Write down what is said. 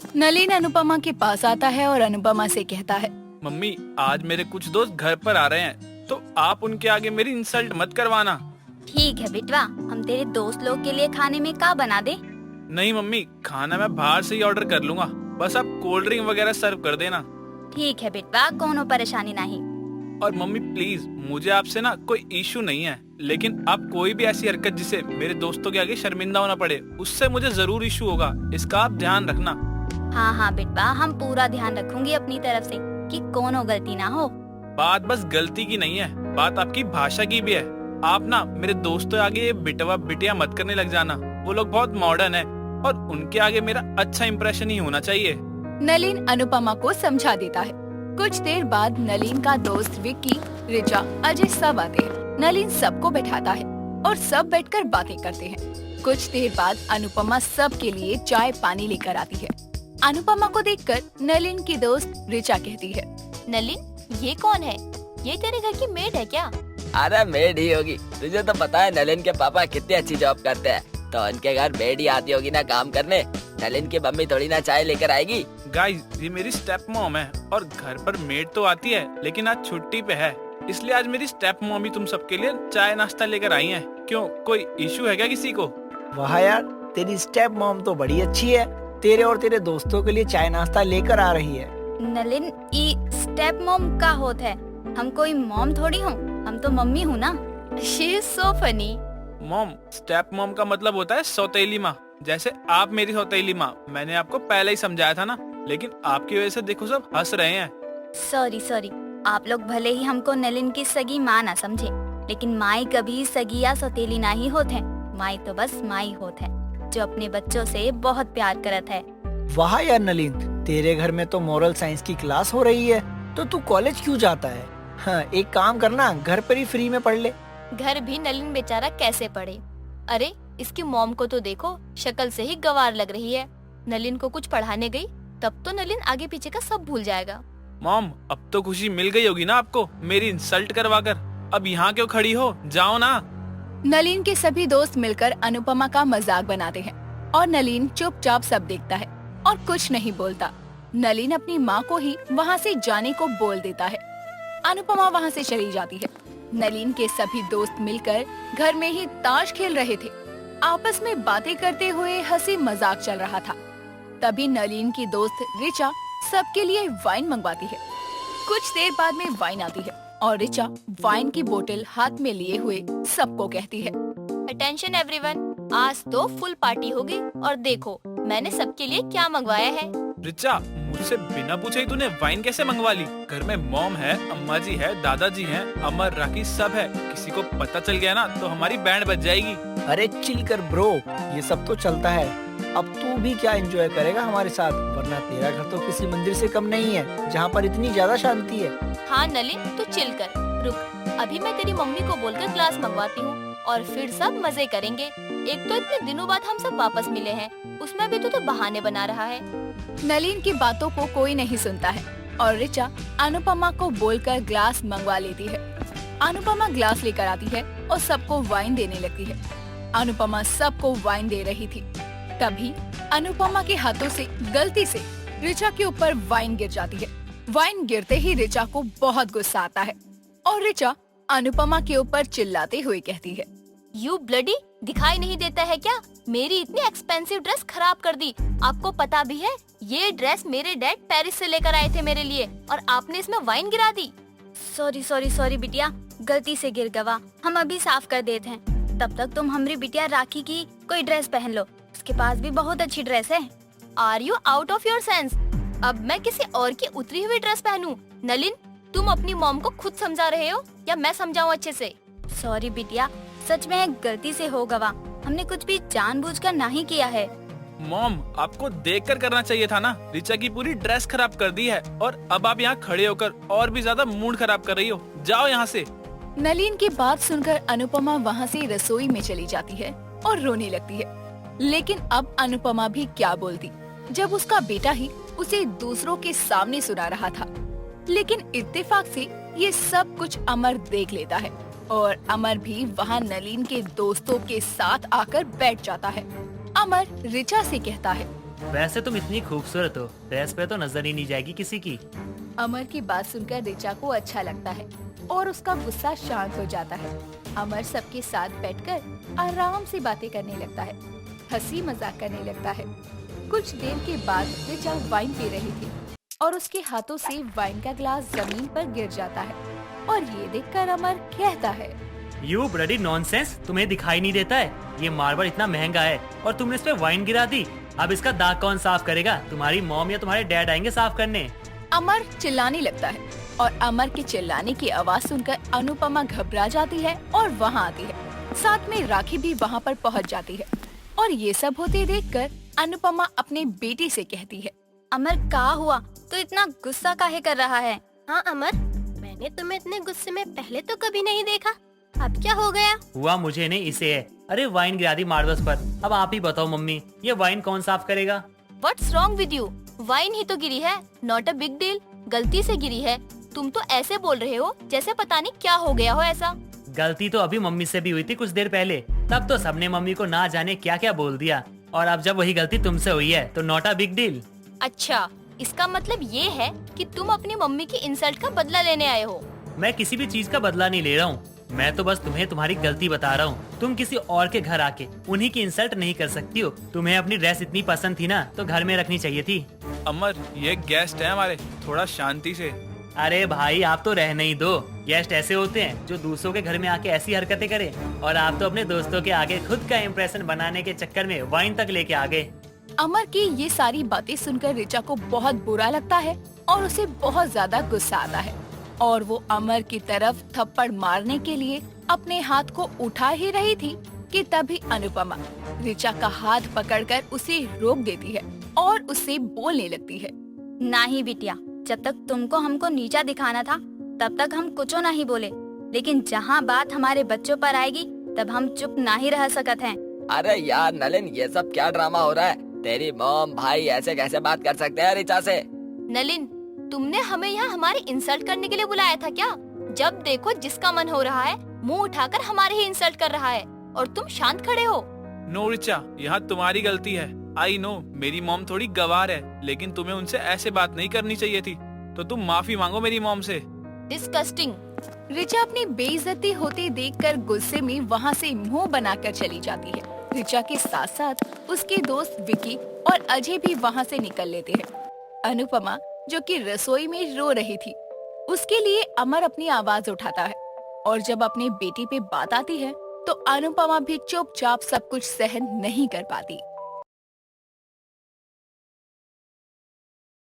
नलिन अनुपमा के पास आता है और अनुपमा से कहता है, मम्मी आज मेरे कुछ दोस्त घर पर आ रहे हैं, तो आप उनके आगे मेरी इंसल्ट मत करवाना। ठीक है बिटवा, हम तेरे दोस्त लोग के लिए खाने में क्या बना दे? नहीं मम्मी, खाना मैं बाहर से ही ऑर्डर कर लूँगा, बस आप कोल्ड ड्रिंक वगैरह सर्व कर देना। ठीक है बिटवा, कोनो परेशानी नहीं। और मम्मी प्लीज, मुझे आपसे ना कोई इशू नहीं है, लेकिन आप कोई भी ऐसी हरकत जिससे मेरे दोस्तों के आगे शर्मिंदा होना पड़े, उससे मुझे जरूर इशू होगा, इसका आप ध्यान रखना। हाँ हाँ बिटवा, हम पूरा ध्यान रखूंगी अपनी तरफ से कि कोनो गलती ना हो। बात बस गलती की नहीं है, बात आपकी भाषा की भी है। आप ना मेरे दोस्तों आगे ये बिटवा बिटिया मत करने लग जाना, वो लोग बहुत मॉडर्न है और उनके आगे मेरा अच्छा इंप्रेशन ही होना चाहिए। नलिन अनुपमा को समझा देता है। कुछ देर बाद नलिन का दोस्त विक्की, रिचा, अजय सब आते हैं। नलिन सबको बैठाता है और सब बैठकर बातें करते हैं। कुछ देर बाद अनुपमा सब के लिए चाय पानी लेकर आती है। अनुपमा को देखकर नलिन की दोस्त रिचा कहती है, नलिन, ये कौन है? ये तेरे घर की मेड है क्या? अरे मेड ही होगी, तुझे तो पता है नलिन के पापा कितनी अच्छी जॉब करते हैं, तो उनके घर मेड ही आती होगी ना काम करने। नलिन की मम्मी थोड़ी ना चाय लेकर आएगी। गाइस, ये मेरी स्टेप मॉम है और घर पर मेड तो आती है, लेकिन आज छुट्टी पे है, इसलिए आज मेरी स्टेप मॉम ही तुम सबके लिए चाय नाश्ता लेकर आई हैं। क्यों, कोई इशू है क्या किसी को? वाह यार, तेरी स्टेप मॉम तो बड़ी अच्छी है, तेरे और तेरे दोस्तों के लिए चाय नाश्ता लेकर आ रही है। नलिन, ई स्टेप मॉम का होत है, हम कोई मॉम थोड़ी हूँ, हम तो मम्मी हूँ ना। She is so funny. Mom, step mom का मतलब होता है सौतेली माँ, जैसे आप मेरी सौतेली माँ। मैंने आपको पहले ही समझाया था ना, लेकिन आपकी वजह से देखो सब हंस रहे हैं। सॉरी, आप लोग भले ही हमको नलिन की सगी माँ ना समझे, लेकिन माई कभी सगी या सौतेली ना ही होत है। माई तो बस माई होत है, जो अपने बच्चों से बहुत प्यार करत है। वाह यार नलिन, तेरे घर में तो मोरल साइंस की क्लास हो रही है, तो तू कॉलेज क्यों जाता है? हाँ, एक काम करना, घर पर ही फ्री में पढ़ ले। घर भी नलिन बेचारा कैसे पढ़े? अरे इसकी मॉम को तो देखो, शक्ल से ही गवार लग रही है। नलिन को कुछ पढ़ाने गई तब तो नलिन आगे पीछे का सब भूल जाएगा। मॉम, अब तो खुशी मिल गई होगी ना आपको मेरी इंसल्ट करवा कर। अब यहाँ क्यों खड़ी हो, जाओ ना। नलिन के सभी दोस्त मिलकर अनुपमा का मजाक बनाते हैं और नलिन चुपचाप सब देखता है और कुछ नहीं बोलता। नलिन अपनी माँ को ही वहाँ से जाने को बोल देता है। अनुपमा वहाँ से चली जाती है। नलिन के सभी दोस्त मिलकर घर में ही ताश खेल रहे थे। आपस में बातें करते हुए हंसी मजाक चल रहा था। तभी नलिन की दोस्त रिचा सबके लिए वाइन मंगवाती है। कुछ देर बाद में वाइन आती है और रिचा वाइन की बोतल हाथ में लिए हुए सबको कहती है, अटेंशन एवरीवन, आज तो फुल पार्टी होगी और देखो मैंने सबके लिए क्या मंगवाया है। रिचा, मुझसे बिना पूछे ही तूने वाइन कैसे मंगवा ली? घर में मॉम है, अम्मा जी है, दादाजी हैं, अमर, राखी सब है। किसी को पता चल गया ना तो हमारी बैंड बज जाएगी। अरे चिल कर ब्रो, ये सब तो चलता है। अब तू भी क्या एंजॉय करेगा हमारे साथ, वरना तेरा घर तो किसी मंदिर से कम नहीं है जहाँ पर इतनी ज्यादा शांति है। हाँ नलिन, तू चिल कर, रुक, अभी मैं तेरी मम्मी को बोलकर ग्लास मंगवाती हूँ और फिर सब मजे करेंगे। एक तो इतने दिनों बाद हम सब वापस मिले हैं, उसमें भी तू तो बहाने बना रहा है। नलिन की बातों को कोई नहीं सुनता है और रिचा अनुपमा को बोलकर ग्लास मंगवा लेती है। अनुपमा ग्लास लेकर आती है और सबको वाइन देने लगती है। अनुपमा सबको वाइन दे रही थी। तभी अनुपमा के हाथों से गलती से रिचा के ऊपर वाइन गिर जाती है। वाइन गिरते ही रिचा को बहुत गुस्सा आता है और रिचा अनुपमा के ऊपर चिल्लाते हुए कहती है, यू ब्लडी, दिखाई नहीं देता है क्या? मेरी इतनी एक्सपेंसिव ड्रेस खराब कर दी। आपको पता भी है ये ड्रेस मेरे डैड पेरिस से लेकर आए थे मेरे लिए और आपने इसमें वाइन गिरा दी। सॉरी बिटिया, गलती से गिर गवा, हम अभी साफ कर देते हैं। तब तक तुम हमारी बिटिया राखी की कोई ड्रेस पहन लो, उसके पास भी बहुत अच्छी ड्रेस है। Are you out of your sense? अब मैं किसी और की उतरी हुई ड्रेस पहनूं? नलिन, तुम अपनी मॉम को खुद समझा रहे हो या मैं समझाऊं अच्छे से? सॉरी बिटिया, सच में गलती से हो गवा, हमने कुछ भी जानबूझकर नहीं किया है। मॉम, आपको देखकर करना चाहिए था ना। रिचा की पूरी ड्रेस खराब कर दी है और अब आप यहाँ खड़े होकर और भी ज्यादा मूड खराब कर रही हो। जाओ यहाँ से। नलिन की बात सुनकर अनुपमा वहाँ से रसोई में चली जाती है और रोने लगती है। लेकिन अब अनुपमा भी क्या बोलती, जब उसका बेटा ही उसे दूसरों के सामने सुना रहा था। लेकिन इत्तेफाक से ये सब कुछ अमर देख लेता है और अमर भी वहाँ नलिन के दोस्तों के साथ आकर बैठ जाता है। अमर रिचा से कहता है, वैसे तुम इतनी खूबसूरत हो, ड्रेस पे तो नजर ही नहीं जाएगी किसी की। अमर की बात सुनकर ऋचा को अच्छा लगता है और उसका गुस्सा शांत हो जाता है। अमर सबके साथ बैठकर आराम से बातें करने लगता है, हंसी मजाक करने लगता है। कुछ देर के बाद ऋचा वाइन पी रही थी और उसके हाथों से वाइन का ग्लास जमीन पर गिर जाता है और ये देखकर अमर कहता है, यू ब्लडी नॉनसेंस, तुम्हें दिखाई नहीं देता है? ये मार्बल इतना महंगा है और तुमने इस पे वाइन गिरा दी। अब इसका दाग कौन साफ करेगा? तुम्हारी मॉम या तुम्हारे डैड आएंगे साफ करने। अमर चिल्लाने लगता है और अमर के चिल्लाने की आवाज सुनकर अनुपमा घबरा जाती है और वहाँ आती है। साथ में राखी भी वहाँ पर पहुँच जाती है और ये सब होते देखकर अनुपमा अपने बेटी से कहती है, अमर क्या हुआ? तो इतना गुस्सा काहे कर रहा है? हाँ अमर, मैंने तुम्हें इतने गुस्से में पहले तो कभी नहीं देखा। अब क्या हो गया? हुआ मुझे नहीं, इसे है। अरे वाइन गिरा दी मार्बल्स पर। अब आप ही बताओ मम्मी, ये वाइन कौन साफ करेगा? What's wrong with you? Wine ही तो गिरी है, नॉट अ बिग डील। गलती से गिरी है। तुम तो ऐसे बोल रहे हो जैसे पता नहीं क्या हो गया हो ऐसा। गलती तो अभी मम्मी से भी हुई थी कुछ देर पहले, तब तो सबने मम्मी को ना जाने क्या क्या बोल दिया, और अब जब वही गलती तुमसे हुई है तो नॉट अ बिग डील। अच्छा, इसका मतलब ये है कि तुम अपनी मम्मी की इंसल्ट का बदला लेने आए हो। मैं किसी भी चीज का बदला नहीं ले रहा हूँ, मैं तो बस तुम्हें तुम्हारी गलती बता रहा हूँ। तुम किसी और के घर आके उन्हीं की इंसल्ट नहीं कर सकती हो। तुम्हें अपनी ड्रेस इतनी पसंद थी ना, तो घर में रखनी चाहिए थी। अमर, ये गेस्ट है हमारे, थोड़ा शांति से। अरे भाई, आप तो रहने ही दो। गेस्ट ऐसे होते हैं जो दूसरों के घर में आके ऐसी हरकतें करें, और आप तो अपने दोस्तों के आगे खुद का इम्प्रेशन बनाने के चक्कर में वाइन तक लेके आ गए। अमर की ये सारी बातें सुनकर ऋचा को बहुत बुरा लगता है और उसे बहुत ज्यादा गुस्सा आता है और वो अमर की तरफ थप्पड़ मारने के लिए अपने हाथ को उठा ही रही थी कि तभी अनुपमा ऋचा का हाथ पकड़कर उसे रोक देती है और उससे बोलने लगती है, नहीं बिटिया, जब तक तुमको हमको नीचा दिखाना था तब तक हम कुछ नहीं बोले, लेकिन जहाँ बात हमारे बच्चों पर आएगी तब हम चुप नहीं रह सकते हैं। अरे यार नलिन, ये सब क्या ड्रामा हो रहा है? तेरी मॉम भाई ऐसे कैसे बात कर सकते हैं ऋचा से? नलिन, तुमने हमें यहाँ हमारी इंसल्ट करने के लिए बुलाया था क्या? जब देखो जिसका मन हो रहा है मुंह उठाकर हमारे ही इंसल्ट कर रहा है और तुम शांत खड़े हो। नो ऋचा, यहाँ तुम्हारी गलती है। आई नो, मेरी मॉम थोड़ी गवार है, लेकिन तुम्हें उनसे ऐसे बात नहीं करनी चाहिए थी, तो तुम माफी मांगो मेरी मॉम से। डिस्गस्टिंग। ऋचा अपनी बेइज्जती होते देखकर गुस्से में वहाँ से मुंह बनाकर चली जाती है। ऋचा के साथ साथ उसके दोस्त विकी और अजय भी वहाँ से निकल लेते हैं। अनुपमा जो कि रसोई में रो रही थी, उसके लिए अमर अपनी आवाज उठाता है और जब अपने बेटी पे बात आती है तो अनुपमा भी चुपचाप सब कुछ सहन नहीं कर पाती।